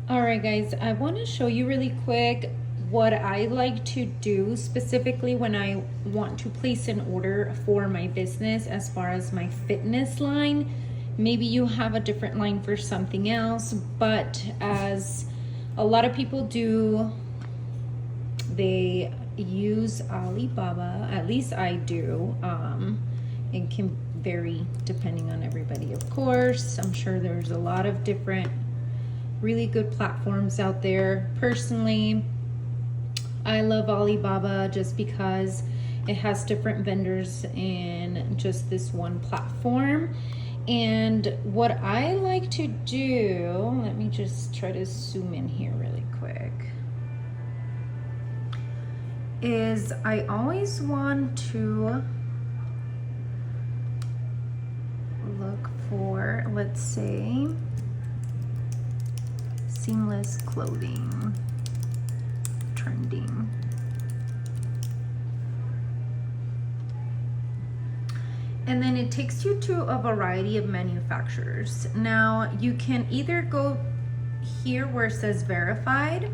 All right, guys, I want to show you really quick what I like to do specifically when I want to place an order for my business as far as my fitness line. Maybe you have a different line for something else, but as a lot of people do, they use Alibaba. At least I do. It can vary depending on everybody, of course. I'm sure there's a lot of different really good platforms out there. Personally, I love Alibaba just because it has different vendors in just this one platform. And what I like to do, let me just try to zoom in here really quick, is I always want to look for, let's say, seamless clothing trending. And then it takes you to a variety of manufacturers. Now you can either go here where it says verified,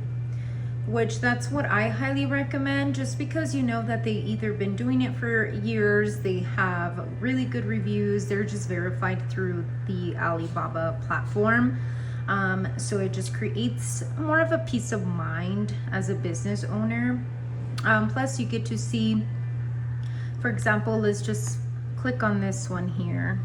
which that's what I highly recommend, just because you know that they either been doing it for years, they have really good reviews, they're just verified through the Alibaba platform. So it just creates more of a peace of mind as a business owner. Plus you get to see, for example, let's just click on this one here.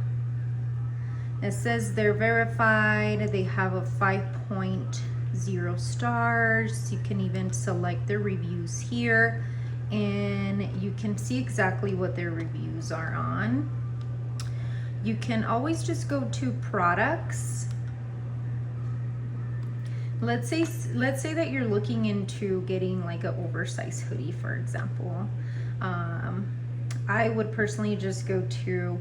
It says they're verified, they have a 5.0 stars. You can even select their reviews here and you can see exactly what their reviews are on. You can always just go to products. Let's say that you're looking into getting like an oversized hoodie, for example. I would personally just go to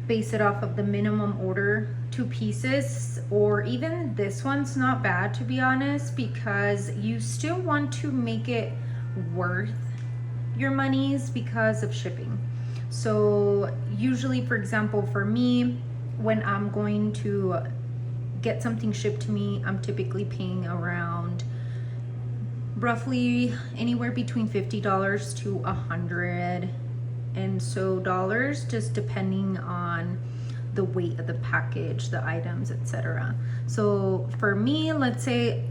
base it off of the minimum order, 2 pieces, or even this one's not bad, to be honest, because you still want to make it worth your monies because of shipping. So usually, for example, for me, when I'm going to get something shipped to me, I'm typically paying around roughly anywhere between $50 to $100 and so dollars, just depending on the weight of the package, the items, etc. So for me, let's say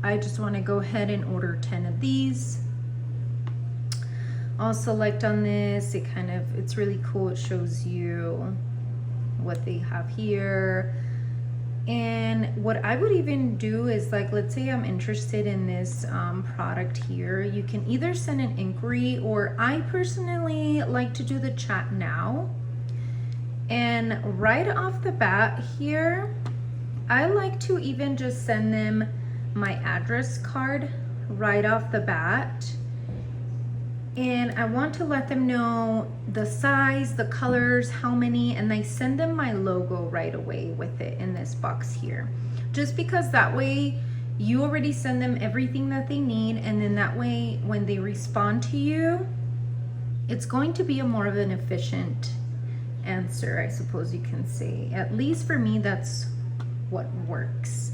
I just want to go ahead and order 10 of these. I'll select on this. It's really cool. It shows you what they have here. And what I would even do is, like, let's say I'm interested in this product here. You can either send an inquiry, or I personally like to do the chat now. And right off the bat here, I like to even just send them my address card right off the bat. And I want to let them know the size, the colors, how many, and I send them my logo right away with it in this box here. Just because that way you already send them everything that they need, and then that way when they respond to you, it's going to be a more of an efficient answer, I suppose you can say. At least for me, that's what works.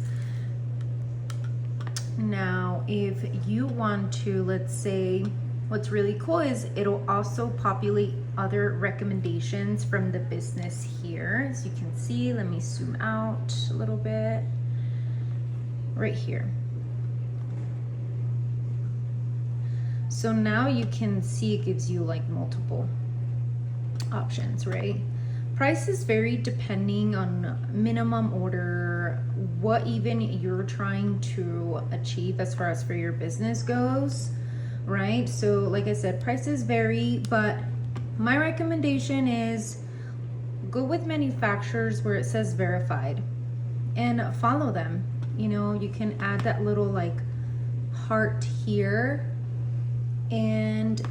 Now, if you want to, let's say, what's really cool is it'll also populate other recommendations from the business here. As you can see, let me zoom out a little bit. Right here. So now you can see it gives you like multiple options, right? Prices vary depending on minimum order, what even you're trying to achieve as far as for your business goes. Right? So like I said, prices vary, but my recommendation is go with manufacturers where it says verified and follow them. You know, you can add that little like heart here, and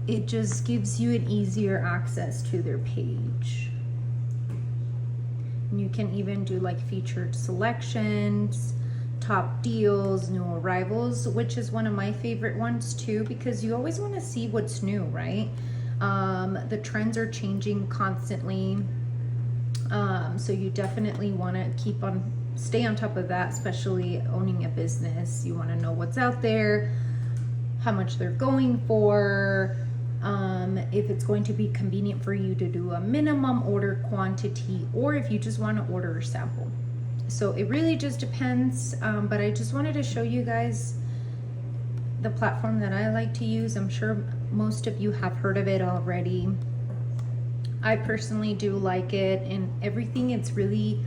it just gives you an easier access to their page. And you can even do like featured selections, top deals, new arrivals, which is one of my favorite ones too, because you always want to see what's new, right? The trends are changing constantly, so you definitely want to keep on stay on top of that, especially owning a business. You want to know what's out there, how much they're going for, if it's going to be convenient for you to do a minimum order quantity, or if you just want to order a sample. So it really just depends, but I just wanted to show you guys the platform that I like to use. I'm sure most of you have heard of it already. I personally do like it, and everything, it's really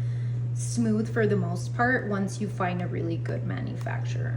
smooth for the most part once you find a really good manufacturer.